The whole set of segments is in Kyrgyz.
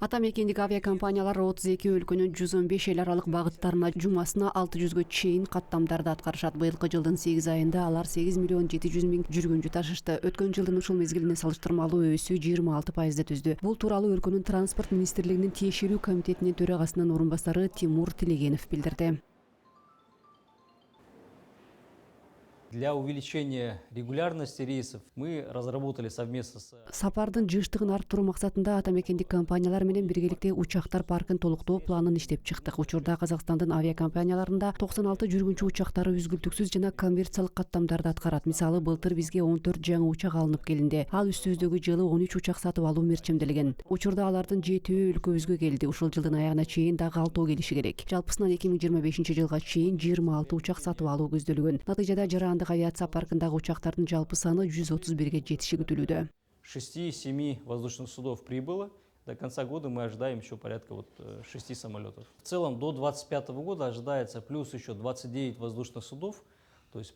Ата мекендик авиакомпаниялар 32 өлкөнүн 115 эл аралык багыттарына жумасына 600гө чейин каттамдарды аткарышат. Быйылкы жылдын 8 айында алар 8 миллион 700 миң жүргүнчү ташышты. Өткөн жылдын ушул мезгилине салыштырмалуу өсүү 26% түздү. Бул тууралуу өлкөнүн транспорт министрлигинин тиешелүү комитетинин төрагасынын орун басары Тимур Тилегенов билдирди. Для увеличения регулярности рейсов мы разработали совместно с... Сапардын жыштыгын арттыруу максатында ата мекендик компаниялар менен биргеликте учактар паркын толуктоо планын иштеп чыктык. Учурда Казакстандын авиакомпанияларында 96 жүргүнчү учактары үзгүлтүксүз жана коммерциялык каттамдарды аткарат. Мисалы, былтыр бизге 14 жаңы учак алынып келинди. Ал үстүбүздөгү жылы 13 учак сатып алуу мерчемделген. Учурда алардын 7 өлкөбүзгө келди. Ушул жылдын аягына чейин дагы 6 келиши керек. Жалпысынан 2025 жылга чейин 26 учак сатып алуу көздөлгөн. Натыйжада Жарандык авиация паркындагы учактардын жалпы саны 131ге жетиши күтүлүүдө. 6-7 воздушных судов прибыло. До конца года мы ожидаем еще порядка 6 самолетов. В целом до 2025 года ожидается плюс еще 29 воздушных судов. То есть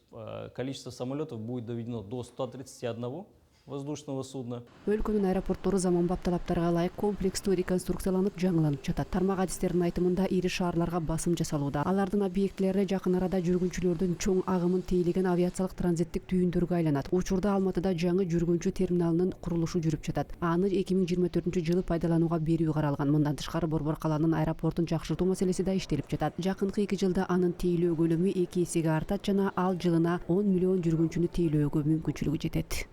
количество самолетов будет доведено до 131 воздушного судна. Өлкөнүн аэропорттору заманбап талаптарга ылайык комплекстүү реконструкцияланып, жаңыланып жатат. Тармак адистердин айтымында ири шаарларга басым жасалууда. Алардын объектилери жакын арада жүргүнчүлөрдүн чоң агымын тейлеген авиациялык транзиттик түйүндөргө айланат. Учурда Алматыда жаңы жүргүнчү терминалынын курулушу жүрүп жатат. Аны 2024 жылы пайдаланууга берүү каралган. Мындан тышкары Борбор калаанын аэропортун жакшыртуу маселеси да иштелип жатат. Жакынкы 2 жылда анын тейлөө көлөмү 2 эсеге артат жана ал жылына 10 миллион жүргүнчүнү тейлөөгө мүмкүнчүлүгү жетет.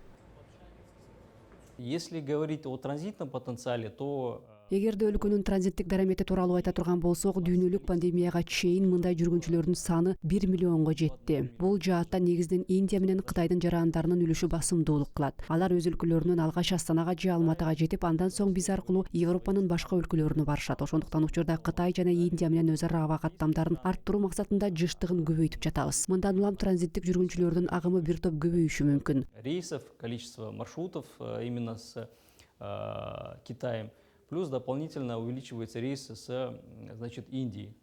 Если говорить о транзитном потенциале, то... Эгерде өлкөнүн транзиттик дарамети тууралуу айта турган болсок, дүйнөлүк пандемияга чейин мындай жүргүнчүлөрдүн саны 1 миллионго жетти. Бул жаатта негизинен Индия менен Кытайдын жарандарынын үлүшү басымдуулук кылат. Алар өз өлкөлөрүнөн алгач Астанага же Алматыга жетип, андан соң биз аркылуу Европанын башка өлкөлөрүнө барышат. Ошондуктан учурда Кытай жана Индия менен өз ара аба каттамдарын арттыруу максатында жыштыгын көбөйтүп жатабыз. Мындан улам транзиттик жүргүнчүлөрдүн агымы бир топ көбөйүшү мүмкүн. Рейсов, количество маршрутов именно с Китаем. Плюс дополнительно увеличивается рейс с, Индией.